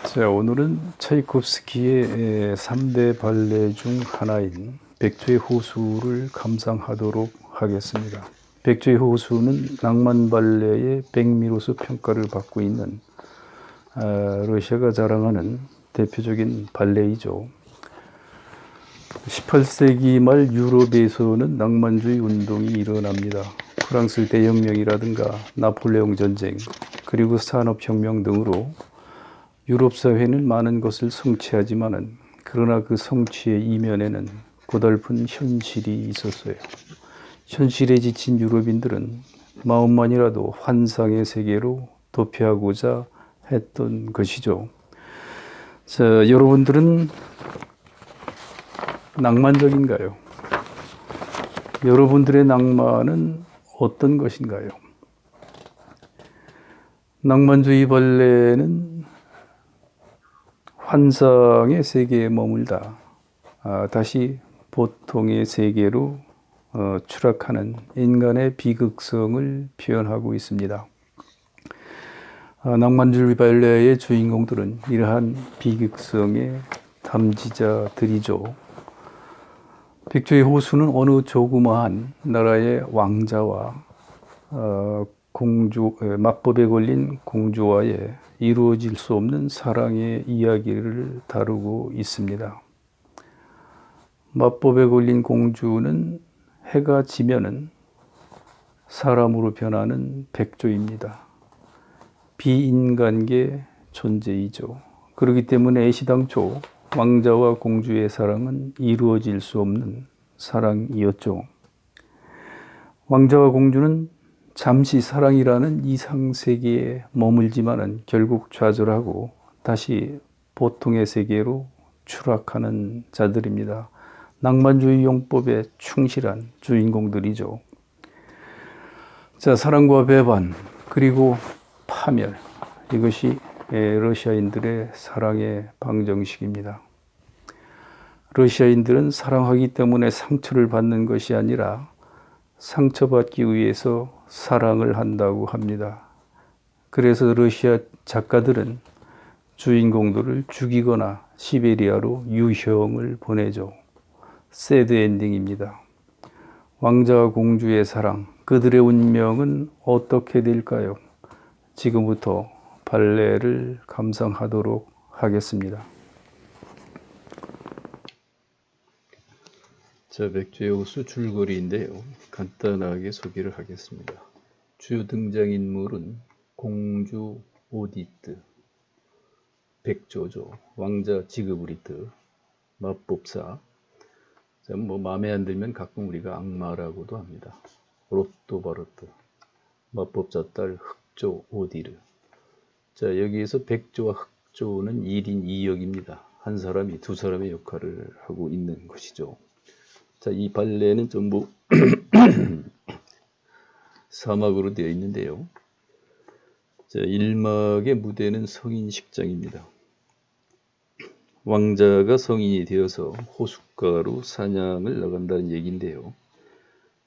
자, 오늘은 차이콥스키의 3대 발레 중 하나인 백조의 호수를 감상하도록 하겠습니다. 백조의 호수는 낭만 발레의 백미로서 평가를 받고 있는 러시아가 자랑하는 대표적인 발레이죠. 18세기 말 유럽에서는 낭만주의 운동이 일어납니다. 프랑스 대혁명이라든가 나폴레옹 전쟁, 그리고 산업혁명 등으로 유럽 사회는 많은 것을 성취하지만은 그러나 그 성취의 이면에는 고달픈 현실이 있었어요. 현실에 지친 유럽인들은 마음만이라도 환상의 세계로 도피하고자 했던 것이죠. 자, 여러분들은 낭만적인가요? 여러분들의 낭만은 어떤 것인가요? 낭만주의 발레는 환상의 세계에 머물다 다시 보통의 세계로 추락하는 인간의 비극성을 표현하고 있습니다. 낭만주의 발레의 주인공들은 이러한 비극성의 탐지자들이죠. 백조의 호수는 어느 조그마한 나라의 왕자와 마법에 걸린 공주와의 이루어질 수 없는 사랑의 이야기를 다루고 있습니다. 마법에 걸린 공주는 해가 지면은 사람으로 변하는 백조입니다. 비인간계 존재이죠. 그렇기 때문에 애시당초 왕자와 공주의 사랑은 이루어질 수 없는 사랑이었죠. 왕자와 공주는 잠시 사랑이라는 이상세계에 머물지만은 결국 좌절하고 다시 보통의 세계로 추락하는 자들입니다. 낭만주의 용법에 충실한 주인공들이죠. 자, 사랑과 배반, 그리고 파멸. 이것이 러시아인들의 사랑의 방정식입니다. 러시아인들은 사랑하기 때문에 상처를 받는 것이 아니라 상처받기 위해서 사랑을 한다고 합니다. 그래서 러시아 작가들은 주인공들을 죽이거나 시베리아로 유형을 보내죠. 새드 엔딩입니다. 왕자와 공주의 사랑, 그들의 운명은 어떻게 될까요? 지금부터 발레를 감상하도록 하겠습니다. 자, 백조의 호수 줄거리인데요. 간단하게 소개를 하겠습니다. 주요 등장인물은 공주 오디트, 백조죠. 왕자 지그브리트, 마법사. 자, 마음에 안 들면 가끔 우리가 악마라고도 합니다. 로또바르트, 마법사 딸 흑조 오디르. 자, 여기에서 백조와 흑조는 1인 2역입니다. 한 사람이 두 사람의 역할을 하고 있는 것이죠. 자, 이 발레는 전부 사막으로 되어 있는데요. 자, 1막의 무대는 성인식장입니다. 왕자가 성인이 되어서 호숫가로 사냥을 나간다는 얘기인데요.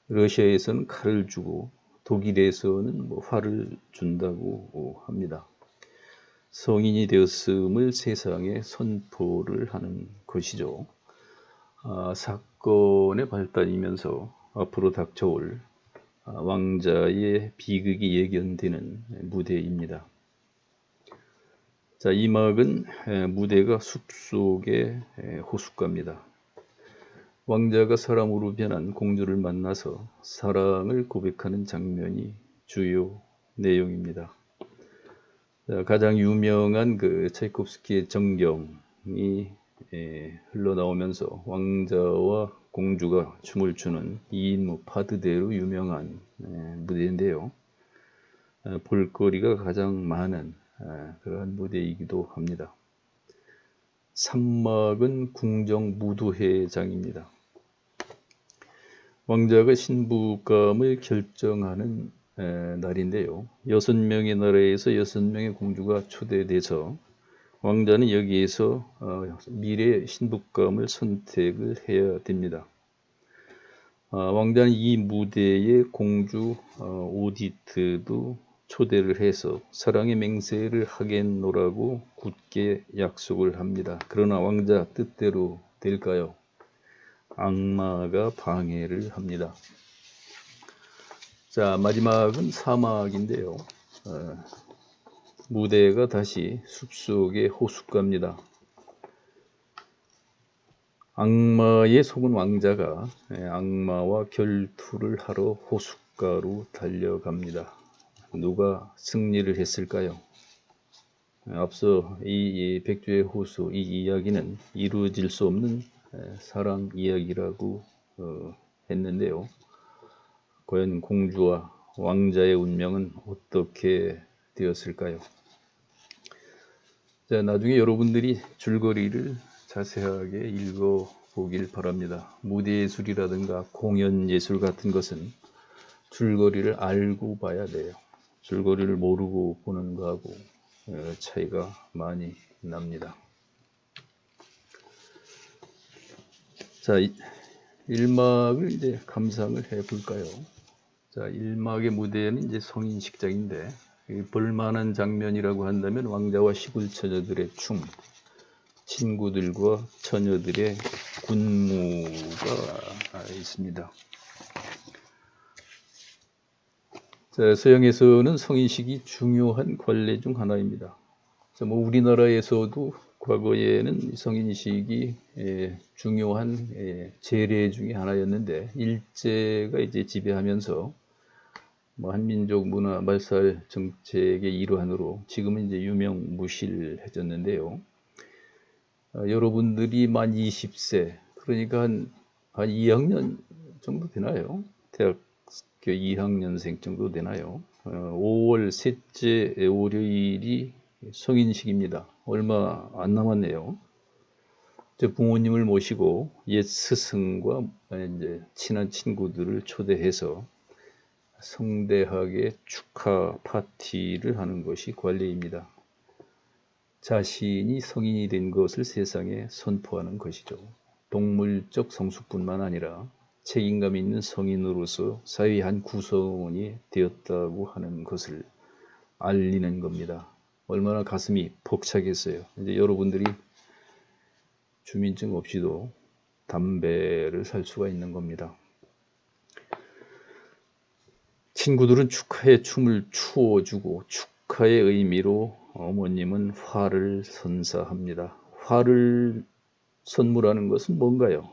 러시아에서는 칼을 주고 독일에서는 활을 준다고 합니다. 성인이 되었음을 세상에 선포를 하는 것이죠. 사건의 발단이면서 앞으로 닥쳐올 왕자의 비극이 예견되는 무대입니다. 자, 이 막은 무대가 숲속의 호숫가입니다. 왕자가 사람으로 변한 공주를 만나서 사랑을 고백하는 장면이 주요 내용입니다. 자, 가장 유명한 차이콥스키의 정경이 흘러나오면서 왕자와 공주가 춤을 추는 2인무 파드대로 유명한 무대인데요. 볼거리가 가장 많은 그러한 무대이기도 합니다. 3막은 궁정 무도회장입니다. 왕자가 신부감을 결정하는 날인데요. 6명의 나라에서 6명의 공주가 초대돼서 왕자는 여기에서 미래의 신부감을 선택을 해야 됩니다. 왕자는 이 무대에 공주 오디트도 초대를 해서 사랑의 맹세를 하겠노라고 굳게 약속을 합니다. 그러나 왕자 뜻대로 될까요? 악마가 방해를 합니다. 자, 마지막은 사막인데요. 무대가 다시 숲속의 호숫가입니다. 악마의 속은 왕자가 악마와 결투를 하러 호숫가로 달려갑니다. 누가 승리를 했을까요? 앞서 이 백주의 호수, 이 이야기는 이루어질 수 없는 사랑 이야기라고 했는데요. 과연 공주와 왕자의 운명은 어떻게 되었을까요? 자, 나중에 여러분들이 줄거리를 자세하게 읽어보길 바랍니다. 무대예술이라든가 공연예술 같은 것은 줄거리를 알고 봐야 돼요. 줄거리를 모르고 보는 거하고 차이가 많이 납니다. 자, 1막을 이제 감상을 해 볼까요? 자, 1막의 무대는 이제 성인식장인데 볼만한 장면이라고 한다면 왕자와 시골 처녀들의 춤, 친구들과 처녀들의 군무가 있습니다. 자, 서양에서는 성인식이 중요한 관례 중 하나입니다. 자, 뭐 우리나라에서도 과거에는 성인식이 중요한 제례 중에 하나였는데 일제가 이제 지배하면서 뭐 한민족 문화 말살 정책의 일환으로 지금은 이제 유명무실해졌는데요. 여러분들이 만 20세, 그러니까 한 2학년 정도 되나요? 대학교 2학년생 정도 되나요? 5월 셋째 월요일이 성인식입니다. 얼마 안 남았네요. 부모님을 모시고 옛 스승과 이제 친한 친구들을 초대해서 성대하게 축하 파티를 하는 것이 관례입니다. 자신이 성인이 된 것을 세상에 선포하는 것이죠. 동물적 성숙뿐만 아니라 책임감 있는 성인으로서 사회의 한 구성원이 되었다고 하는 것을 알리는 겁니다. 얼마나 가슴이 벅차겠어요. 이제 여러분들이 주민증 없이도 담배를 살 수가 있는 겁니다. 친구들은 축하의 춤을 추어주고 축하의 의미로 어머님은 화를 선사합니다. 화를 선물하는 것은 뭔가요?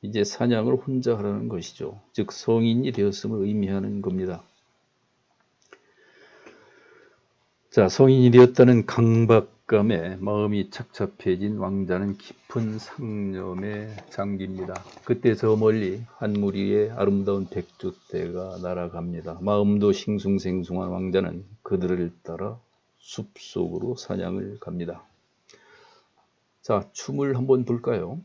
이제 사냥을 혼자 하라는 것이죠. 즉 성인이 되었음을 의미하는 겁니다. 자, 성인이 되었다는 강박감에 마음이 착잡해진 왕자는 깊은 상념에 잠깁니다. 그때 저 멀리 한 무리의 아름다운 백조떼가 날아갑니다. 마음도 싱숭생숭한 왕자는 그들을 따라 숲속으로 사냥을 갑니다. 자, 춤을 한번 볼까요?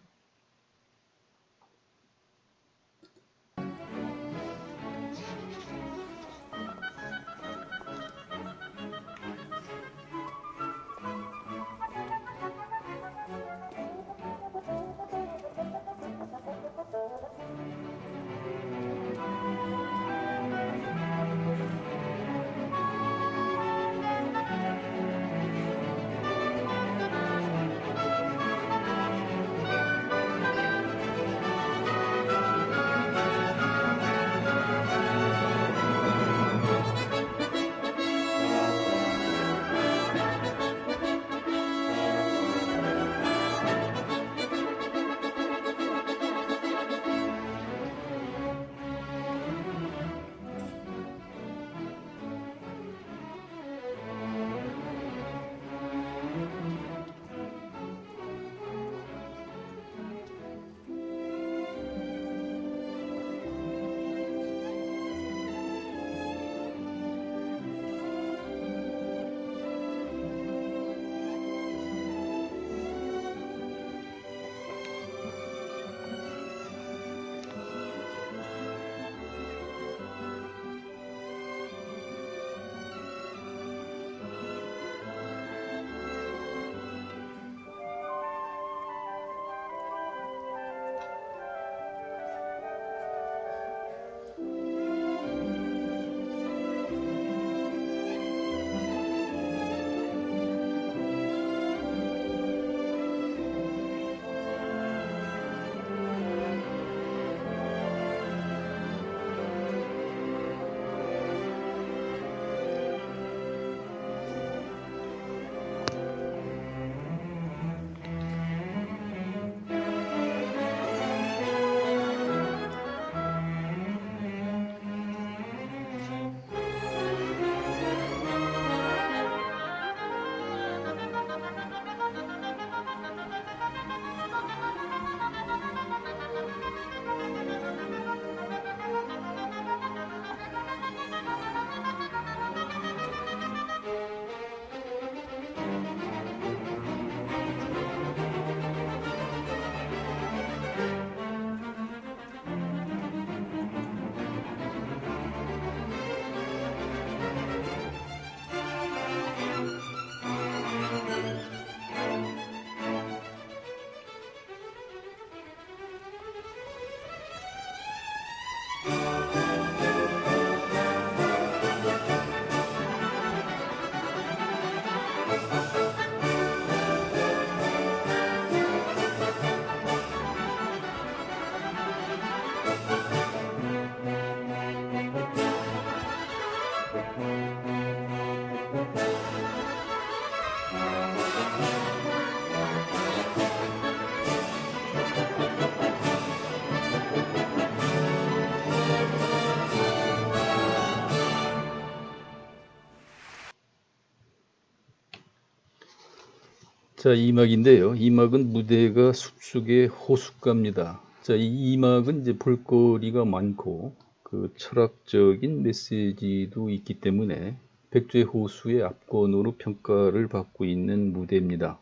자, 2막인데요. 2막은 무대가 숲속의 호숫가입니다. 자, 이 2막은 이제 볼거리가 많고 그 철학적인 메시지도 있기 때문에 백조의 호수의 압권으로 평가를 받고 있는 무대입니다.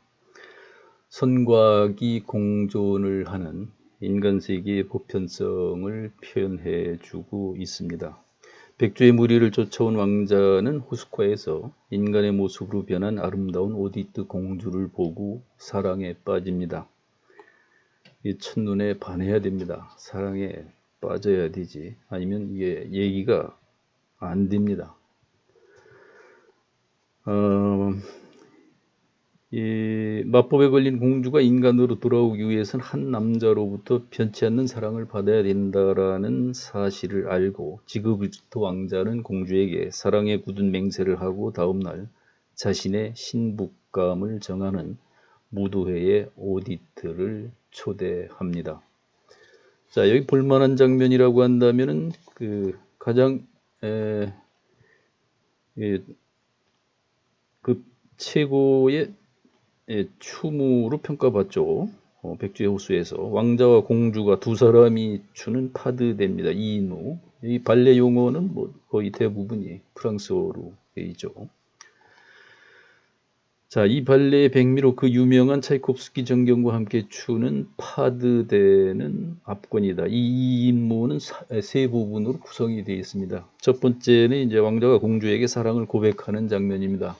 선과 악이 공존을 하는 인간 세계의 보편성을 표현해 주고 있습니다. 백조의 무리를 쫓아온 왕자는 호숫가에서 인간의 모습으로 변한 아름다운 오디트 공주를 보고 사랑에 빠집니다. 이 첫눈에 반해야 됩니다. 사랑에 빠져야 되지. 아니면 이게 얘기가 안 됩니다. 이 마법에 걸린 공주가 인간으로 돌아오기 위해서는 한 남자로부터 변치 않는 사랑을 받아야 된다라는 사실을 알고 지금부터 왕자는 공주에게 사랑에 굳은 맹세를 하고 다음날 자신의 신부감을 정하는 무도회의 오디트를 초대합니다. 자, 여기 볼만한 장면이라고 한다면은 그 가장 그 최고의 춤으로 평가받죠. 백조의 호수에서 왕자와 공주가 두 사람이 추는 파드대입니다. 2인우. 이 발레 용어는 뭐 거의 대부분이 프랑스어로 되어 있죠. 자, 이 발레의 백미로 그 유명한 차이콥스키 전경과 함께 추는 파드대는 압권이다. 이 인물은 세 부분으로 구성이 되어 있습니다. 첫 번째는 이제 왕자가 공주에게 사랑을 고백하는 장면입니다.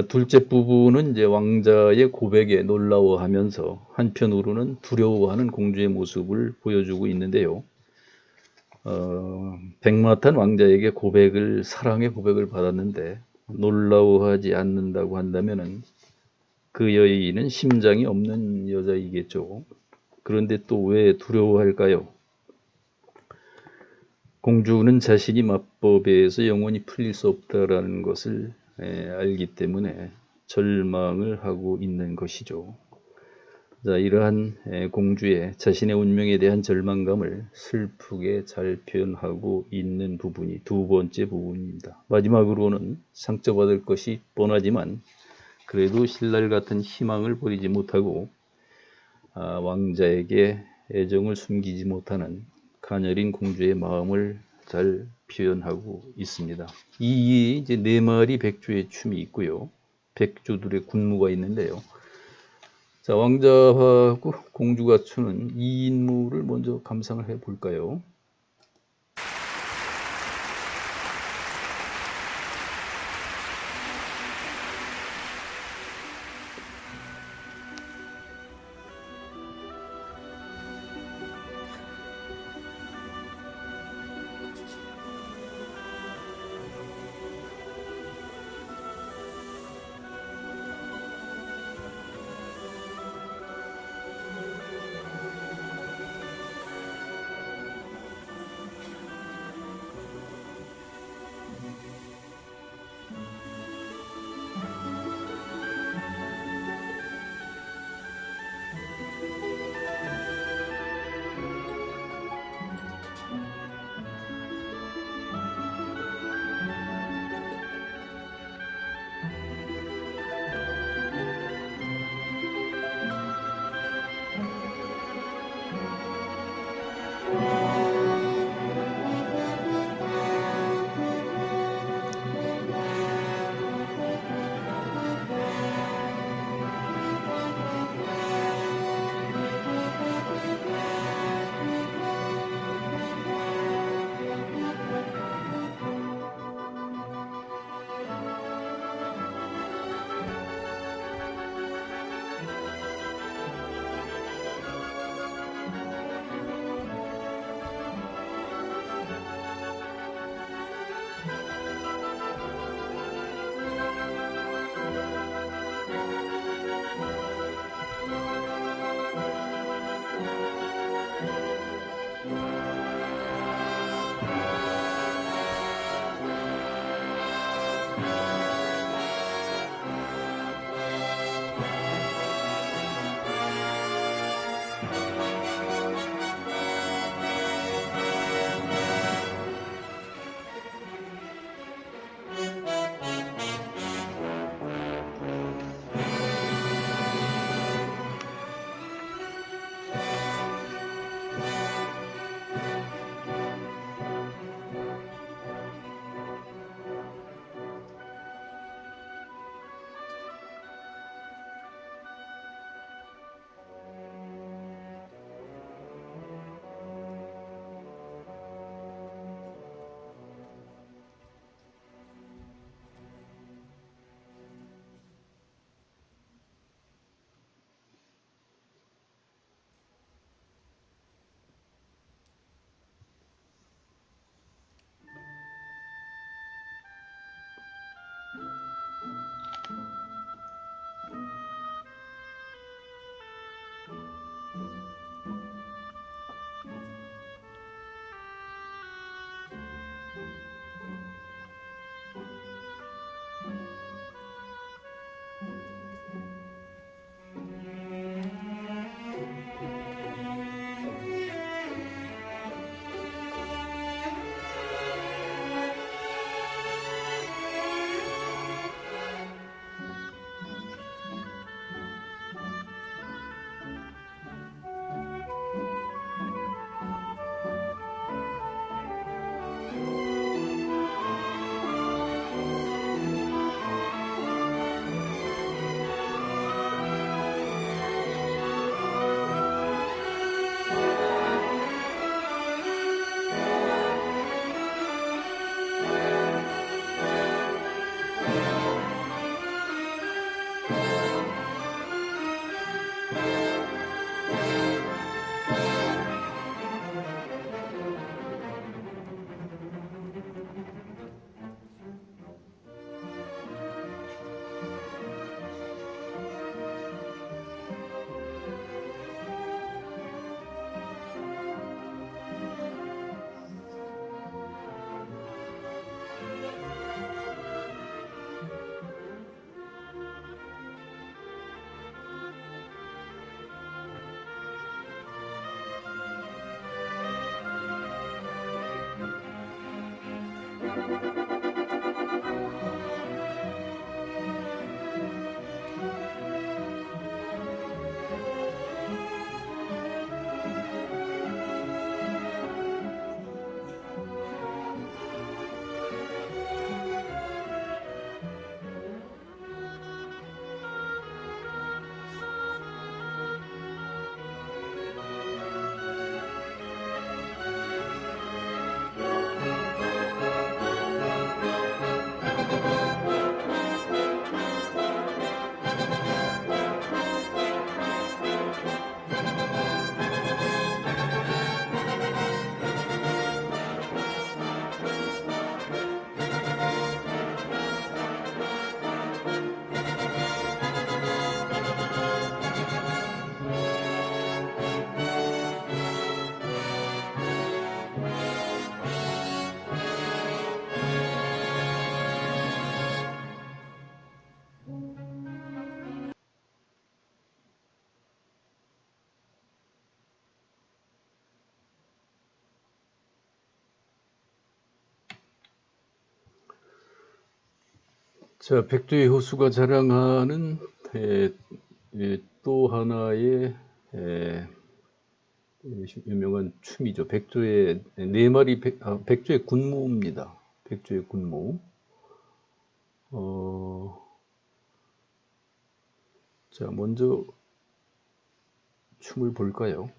둘째 부분은 이제 왕자의 고백에 놀라워하면서 한편으로는 두려워하는 공주의 모습을 보여주고 있는데요. 백마탄 왕자에게 사랑의 고백을 받았는데 놀라워하지 않는다고 한다면은 그 여인은 심장이 없는 여자이겠죠. 그런데 또 왜 두려워할까요? 공주는 자신이 마법에서 영원히 풀릴 수 없다라는 것을 알기 때문에 절망을 하고 있는 것이죠. 자, 이러한 공주의 자신의 운명에 대한 절망감을 슬프게 잘 표현하고 있는 부분이 두 번째 부분입니다. 마지막으로는 상처받을 것이 뻔하지만 그래도 신랄 같은 희망을 버리지 못하고 왕자에게 애정을 숨기지 못하는 가녀린 공주의 마음을 잘 표현하고 있습니다. 이 이제 네 마리 백조의 춤이 있고요. 백조들의 군무가 있는데요. 자, 왕자하고 공주가 추는 이 인물을 먼저 감상을 해 볼까요? 자, 백두의 호수가 자랑하는 또 하나의 유명한 춤이죠. 백조의 네 마리 백조의 군무입니다. 백조의 군무. 자, 먼저 춤을 볼까요?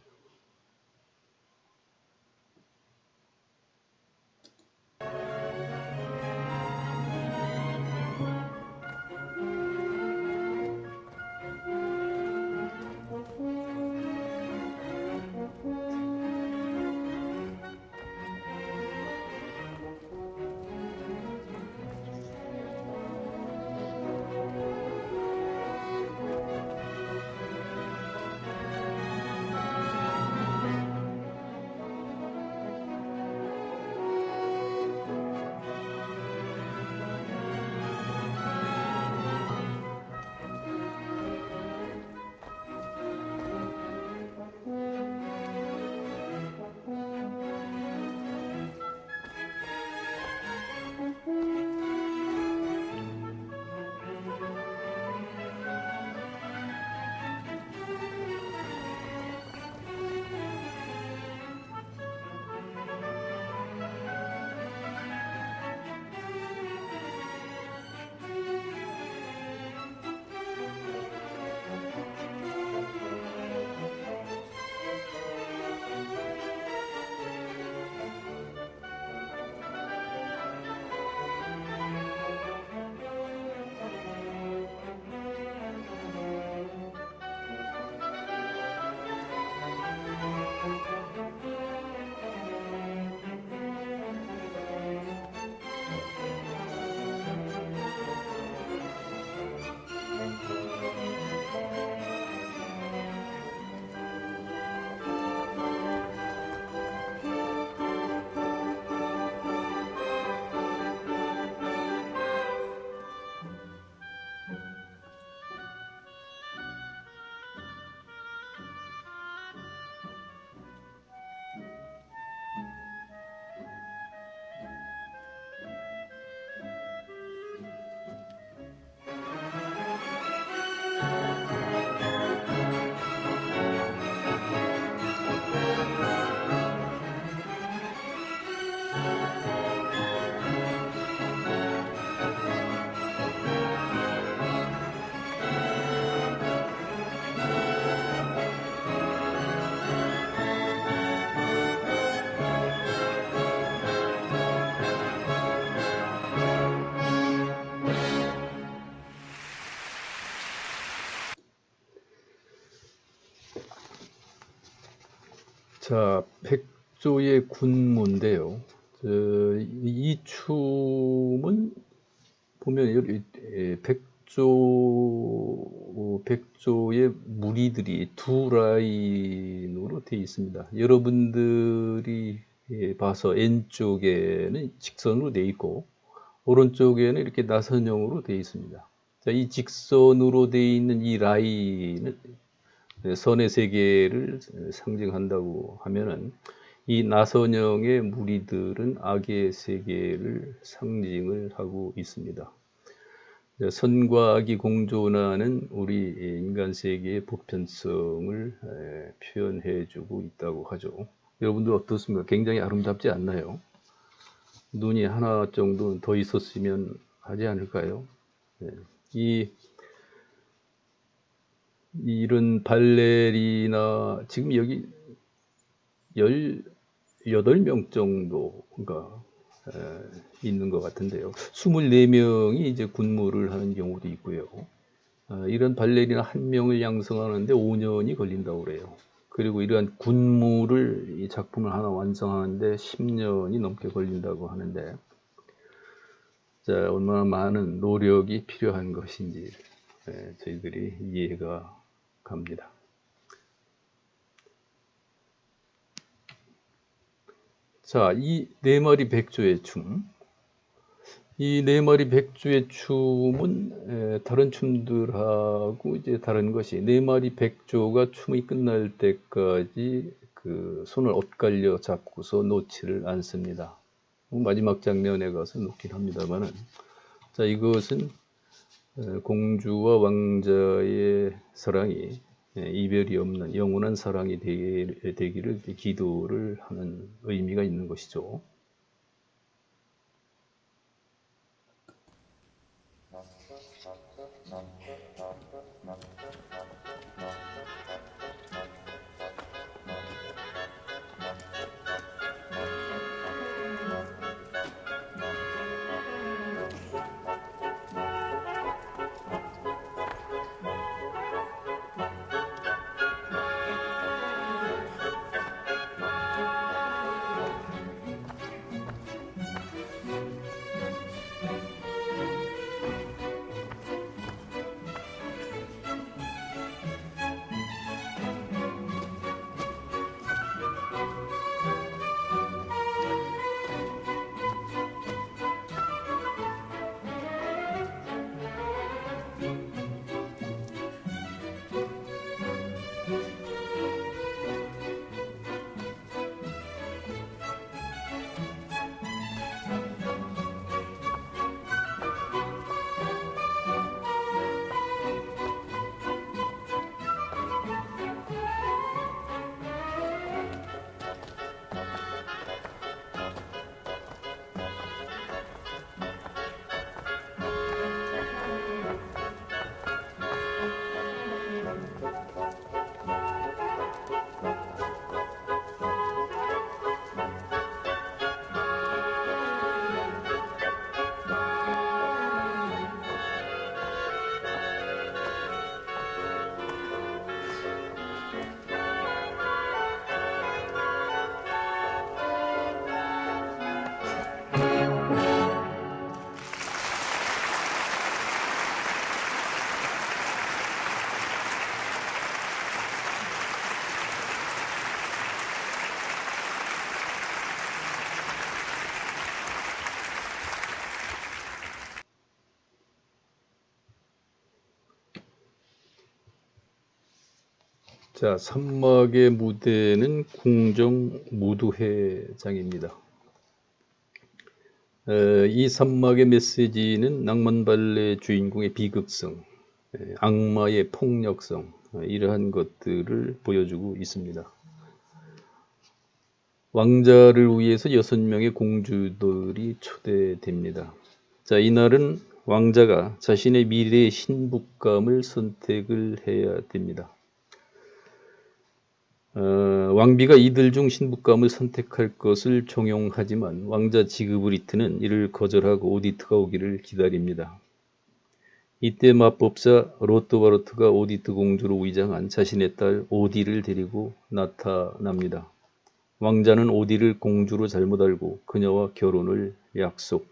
자, 백조의 군무인데요. 이 춤은 보면 여기 백조의 무리들이 두 라인으로 되어 있습니다. 여러분들이 봐서 왼쪽에는 직선으로 되어 있고 오른쪽에는 이렇게 나선형으로 되어 있습니다. 자, 이 직선으로 되어 있는 이 라인은 선의 세계를 상징한다고 하면은 이 나선형의 무리들은 악의 세계를 상징을 하고 있습니다. 선과 악이 공존하는 우리 인간 세계의 보편성을 표현해 주고 있다고 하죠. 여러분들 어떻습니까? 굉장히 아름답지 않나요? 눈이 하나 정도 더 있었으면 하지 않을까요? 이런 발레리나 지금 여기 18명 정도가 있는 것 같은데요. 24명이 이제 군무를 하는 경우도 있고요. 이런 발레리나 한 명을 양성하는데 5년이 걸린다고 그래요. 그리고 이러한 군무를 이 작품을 하나 완성하는데 10년이 넘게 걸린다고 하는데, 자, 얼마나 많은 노력이 필요한 것인지 저희들이 이해가 갑니다. 자, 이 네 마리 백조의 춤. 이 네 마리 백조의 춤은 다른 춤들하고 이제 다른 것이 네 마리 백조가 춤이 끝날 때까지 그 손을 엇갈려 잡고서 놓지를 않습니다. 마지막 장면에 가서 놓긴 합니다만은, 자, 이것은 공주와 왕자의 사랑이 이별이 없는 영원한 사랑이 되기를 기도를 하는 의미가 있는 것이죠. 자, 산막의 무대는 궁정 무도회장입니다. 이 산막의 메시지는 낭만 발레 주인공의 비극성, 악마의 폭력성, 이러한 것들을 보여주고 있습니다. 왕자를 위해서 6명의 공주들이 초대됩니다. 자, 이날은 왕자가 자신의 미래의 신부감을 선택을 해야 됩니다. 왕비가 이들 중 신부감을 선택할 것을 종용하지만 왕자 지그브리트는 이를 거절하고 오디트가 오기를 기다립니다. 이때 마법사 로토바르트가 오디트 공주로 위장한 자신의 딸 오디를 데리고 나타납니다. 왕자는 오디를 공주로 잘못 알고 그녀와 결혼을 약속합니다.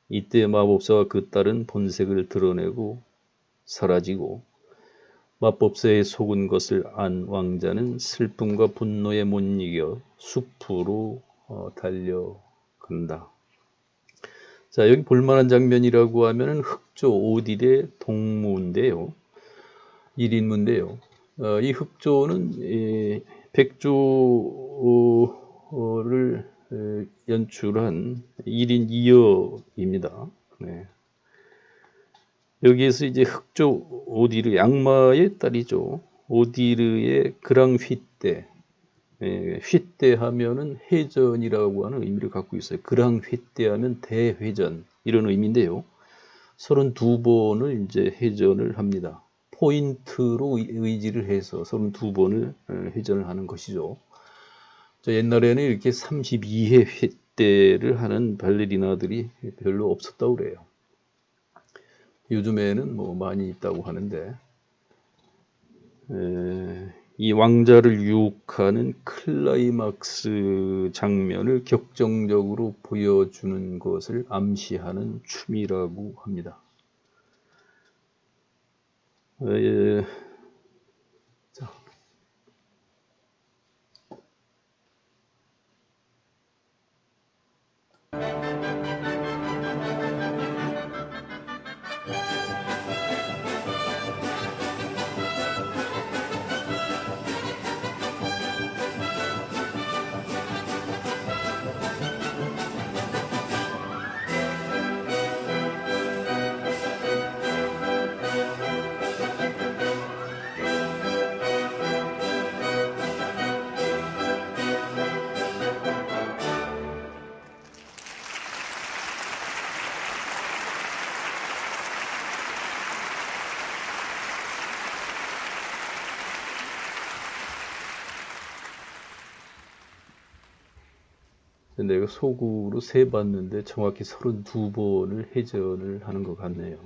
이때 마법사와 그 딸은 본색을 드러내고 사라지고 마법사에 속은 것을 안 왕자는 슬픔과 분노에 못 이겨 숲으로 달려간다. 자, 여기 볼만한 장면이라고 하면은 흑조 오딜의 동무인데요. 1인무인데요. 이 흑조는 백조를 연출한 1인 2역입니다. 네. 여기에서 이제 흑조 오디르, 악마의 딸이죠. 오디르의 그랑휘떼. 휘떼 하면은 회전이라고 하는 의미를 갖고 있어요. 그랑휘떼 하면 대회전 이런 의미인데요. 32번을 이제 회전을 합니다. 포인트로 의지를 해서 32번을 회전을 하는 것이죠. 옛날에는 이렇게 32회 휘떼를 하는 발레리나들이 별로 없었다고 그래요. 요즘에는 뭐 많이 있다고 하는데 이 왕자를 유혹하는 클라이막스 장면을 격정적으로 보여주는 것을 암시하는 춤이라고 합니다. 자. 내가 속으로 세봤는데 정확히 32번을 회전을 하는 것 같네요.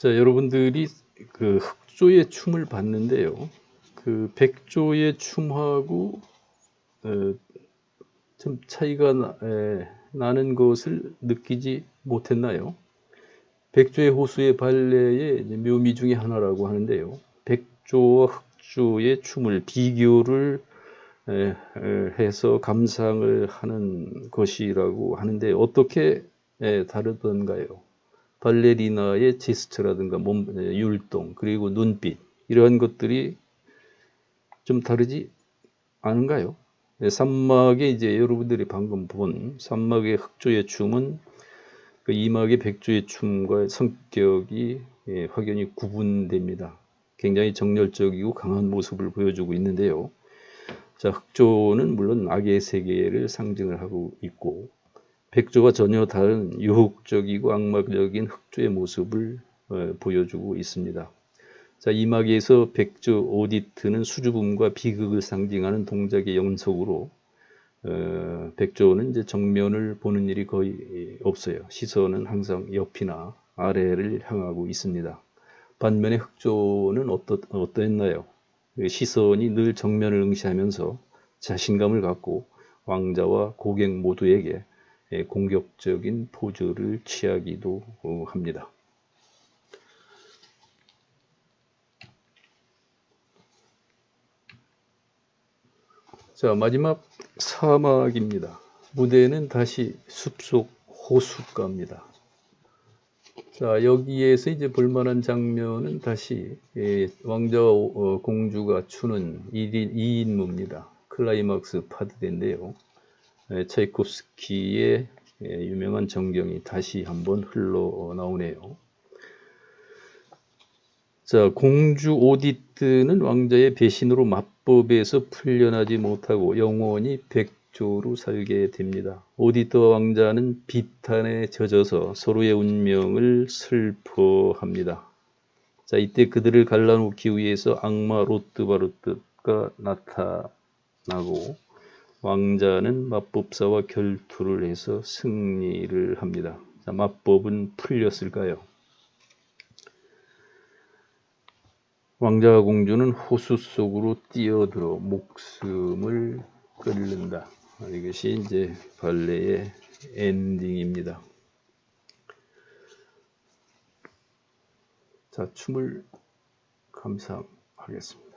자, 여러분들이 그 흑조의 춤을 봤는데요. 그 백조의 춤하고 좀 차이가 나는 것을 느끼지 못했나요? 백조의 호수의 발레의 묘미 중에 하나라고 하는데요. 백조와 흑조의 춤을 비교를 해서 감상을 하는 것이라고 하는데 어떻게 다르던가요? 발레리나의 제스처라든가 몸 율동 그리고 눈빛 이러한 것들이 좀 다르지 않은가요? 산막의 이제 여러분들이 방금 본 산막의 흑조의 춤은 그 이막의 백조의 춤과 성격이 확연히 구분됩니다. 굉장히 정열적이고 강한 모습을 보여주고 있는데요. 자, 흑조는 물론 악의 세계를 상징을 하고 있고 백조와 전혀 다른 유혹적이고 악마적인 흑조의 모습을 보여주고 있습니다. 자, 이막에서 백조 오디트는 수줍음과 비극을 상징하는 동작의 연속으로 백조는 이제 정면을 보는 일이 거의 없어요. 시선은 항상 옆이나 아래를 향하고 있습니다. 반면에 흑조는 어떠했나요? 시선이 늘 정면을 응시하면서 자신감을 갖고 왕자와 고객 모두에게 공격적인 포즈를 취하기도 합니다. 자, 마지막 사막입니다. 무대는 다시 숲속 호숫가입니다. 자, 여기에서 이제 볼만한 장면은 다시 왕자와 공주가 추는 2인무입니다. 클라이막스 파트인데요. 차이콥스키의 유명한 전경이 다시 한번 흘러나오네요. 자, 공주 오디트는 왕자의 배신으로 마법에서 풀려나지 못하고 영원히 백조로 살게 됩니다. 오디트와 왕자는 비탄에 젖어서 서로의 운명을 슬퍼합니다. 자, 이때 그들을 갈라놓기 위해서 악마 로트바르트가 나타나고 왕자는 마법사와 결투를 해서 승리를 합니다. 자, 마법은 풀렸을까요? 왕자와 공주는 호수 속으로 뛰어들어 목숨을 끊는다. 이것이 이제 발레의 엔딩입니다. 자, 춤을 감상하겠습니다.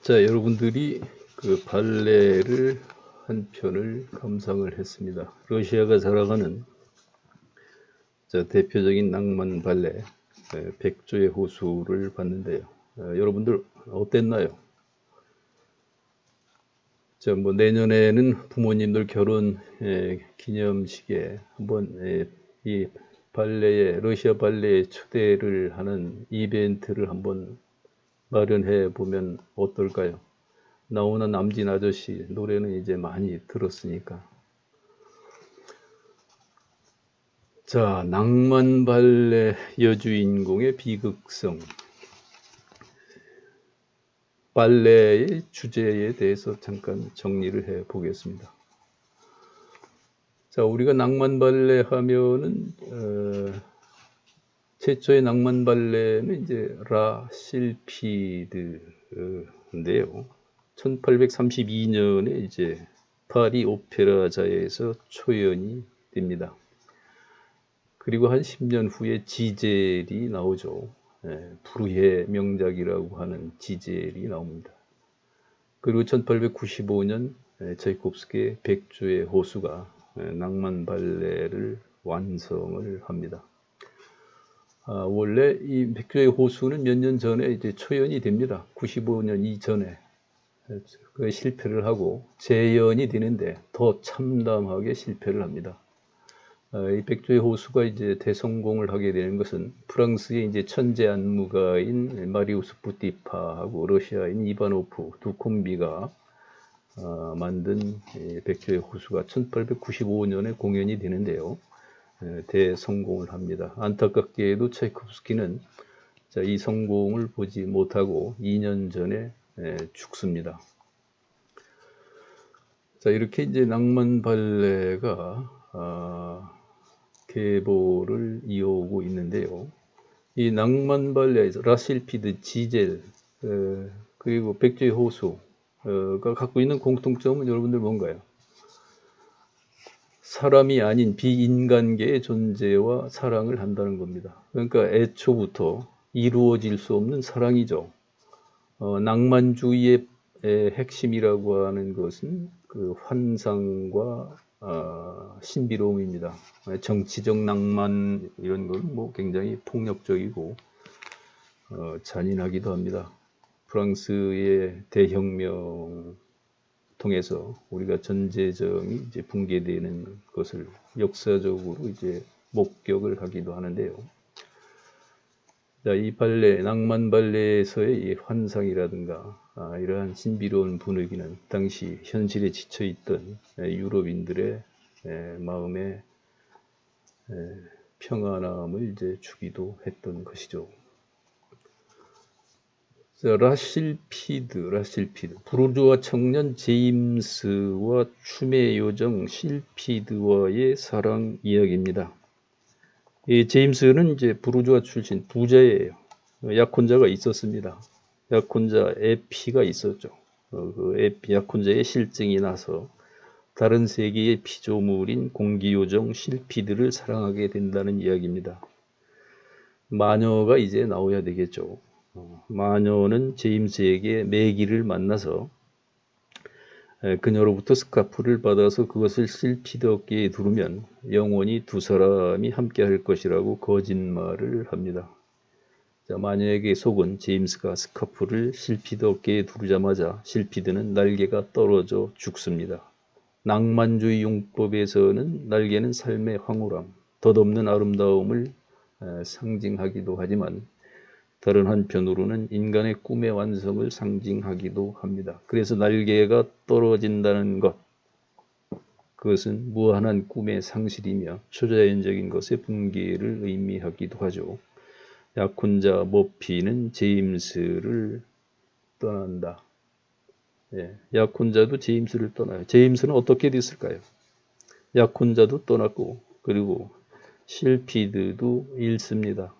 자, 여러분들이 그 발레를 한 편을 감상을 했습니다. 러시아가 자랑하는 대표적인 낭만 발레 백조의 호수를 봤는데요. 여러분들 어땠나요? 뭐 내년에는 부모님들 결혼 기념식에 한번 이 발레에 러시아 발레에 초대를 하는 이벤트를 한번 마련해 보면 어떨까요? 나오는 남진 아저씨 노래는 이제 많이 들었으니까. 자, 낭만 발레 여주인공의 비극성. 발레의 주제에 대해서 잠깐 정리를 해 보겠습니다. 자, 우리가 낭만 발레 하면은 최초의 낭만 발레는 이제 라 실피드인데요. 1832년에 이제 파리 오페라자에서 초연이 됩니다. 그리고 한 10년 후에 지젤이 나오죠. 불후의 명작이라고 하는 지젤이 나옵니다. 그리고 1895년 차이콥스키의 백조의 호수가 낭만 발레를 완성을 합니다. 원래 이 백조의 호수는 몇 년 전에 이제 초연이 됩니다. 95년 이전에 그 실패를 하고 재연이 되는데 더 참담하게 실패를 합니다. 이 백조의 호수가 이제 대성공을 하게 되는 것은 프랑스의 이제 천재 안무가인 마리우스 부티파하고 러시아인 이바노프 두 콤비가 만든 백조의 호수가 1895년에 공연이 되는데요. 대성공을 합니다. 안타깝게도 차이콥스키는 이 성공을 보지 못하고 2년 전에 죽습니다. 자, 이렇게 이제 낭만 발레가 계보를 이어오고 있는데요. 이 낭만 발레에서 라실피드, 지젤, 그리고 백조의 호수가 갖고 있는 공통점은 여러분들 뭔가요? 사람이 아닌 비인간계의 존재와 사랑을 한다는 겁니다. 그러니까 애초부터 이루어질 수 없는 사랑이죠. 낭만주의의 핵심이라고 하는 것은 그 환상과 신비로움입니다. 정치적 낭만 이런 건 뭐 굉장히 폭력적이고 잔인하기도 합니다. 프랑스의 대혁명 통해서 우리가 전제정이 이제 붕괴되는 것을 역사적으로 이제 목격을 하기도 하는데요. 자, 이 발레, 낭만 발레에서의 이 환상이라든가 이러한 신비로운 분위기는 당시 현실에 지쳐있던 유럽인들의 마음에 평안함을 이제 주기도 했던 것이죠. 라실피드, 부르주아 청년 제임스와 춤의 요정 실피드와의 사랑 이야기입니다. 이 제임스는 이제 부르주아 출신 부자예요. 약혼자가 있었습니다. 약혼자 에피가 있었죠. 그 약혼자의 실증이 나서 다른 세계의 피조물인 공기요정 실피드를 사랑하게 된다는 이야기입니다. 마녀가 이제 나와야 되겠죠. 마녀는 제임스에게 매기를 만나서 그녀로부터 스카프를 받아서 그것을 실피드 어깨에 두르면 영원히 두 사람이 함께 할 것이라고 거짓말을 합니다. 자, 마녀에게 속은 제임스가 스카프를 실피드 어깨에 두르자마자 실피드는 날개가 떨어져 죽습니다. 낭만주의 용법에서는 날개는 삶의 황홀함, 덧없는 아름다움을 상징하기도 하지만 다른 한편으로는 인간의 꿈의 완성을 상징하기도 합니다. 그래서 날개가 떨어진다는 것, 그것은 무한한 꿈의 상실이며 초자연적인 것의 붕괴를 의미하기도 하죠. 약혼자 머피는 제임스를 떠난다. 예, 약혼자도 제임스를 떠나요. 제임스는 어떻게 됐을까요? 약혼자도 떠났고, 그리고 실피드도 잃습니다.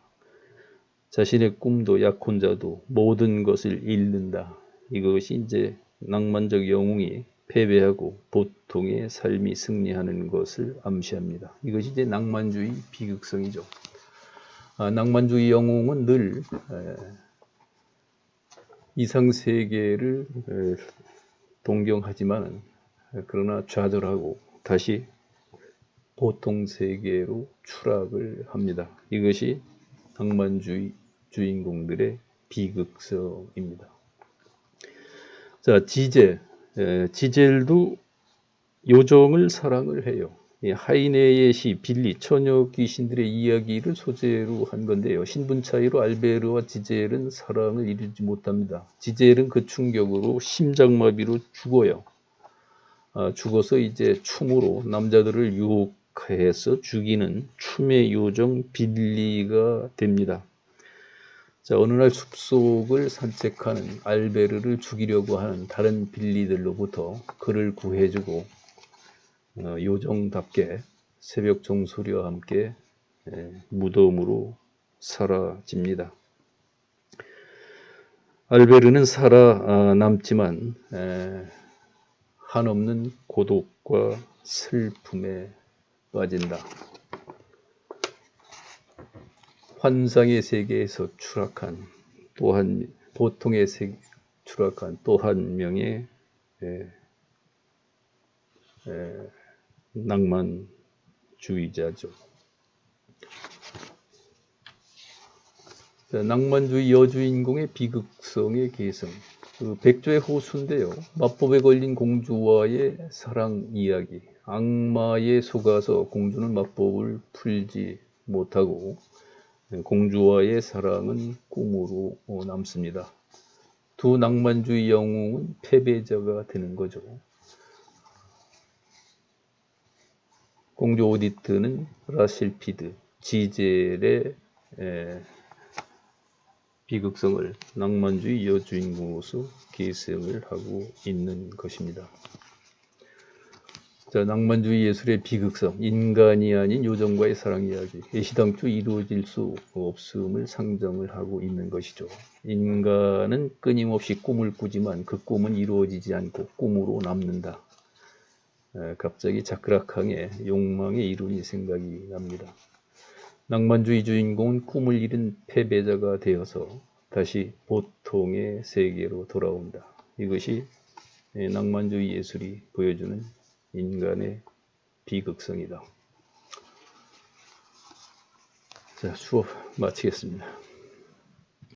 자신의 꿈도 약혼자도 모든 것을 잃는다. 이것이 이제 낭만적 영웅이 패배하고 보통의 삶이 승리하는 것을 암시합니다. 이것이 이제 낭만주의 비극성이죠. 낭만주의 영웅은 늘 이상세계를 동경하지만 그러나 좌절하고 다시 보통세계로 추락을 합니다. 이것이 낭만주의 주인공들의 비극성입니다. 자, 지젤도 요정을 사랑을 해요. 하이네의 시 빌리 처녀 귀신들의 이야기를 소재로 한 건데요. 신분 차이로 알베르와 지젤은 사랑을 이루지 못합니다. 지젤은 그 충격으로 심장마비로 죽어요. 죽어서 이제 춤으로 남자들을 유혹해서 죽이는 춤의 요정 빌리가 됩니다. 자, 어느 날 숲속을 산책하는 알베르를 죽이려고 하는 다른 빌리들로부터 그를 구해주고 요정답게 새벽 종소리와 함께 무덤으로 사라집니다. 알베르는 살아남지만 한없는 고독과 슬픔에 빠진다. 환상의 세계에서 추락한 또한 보통의 세계 추락한 또 한 명의 낭만주의자죠. 자, 낭만주의 여주인공의 비극성의 개성. 백조의 호수인데요. 마법에 걸린 공주와의 사랑 이야기. 악마에 속아서 공주는 마법을 풀지 못하고 공주와의 사랑은 꿈으로 남습니다. 두 낭만주의 영웅은 패배자가 되는 거죠. 공주 오디트는 라실피드, 지젤의 비극성을 낭만주의 여주인공으로서 계승을 하고 있는 것입니다. 자, 낭만주의 예술의 비극성, 인간이 아닌 요정과의 사랑 이야기, 애시당초 이루어질 수 없음을 상정을 하고 있는 것이죠. 인간은 끊임없이 꿈을 꾸지만 그 꿈은 이루어지지 않고 꿈으로 남는다. 갑자기 자크라캉의 욕망의 이론이 생각이 납니다. 낭만주의 주인공은 꿈을 잃은 패배자가 되어서 다시 보통의 세계로 돌아온다. 이것이 낭만주의 예술이 보여주는 인간의 비극성이다. 자, 수업 마치겠습니다.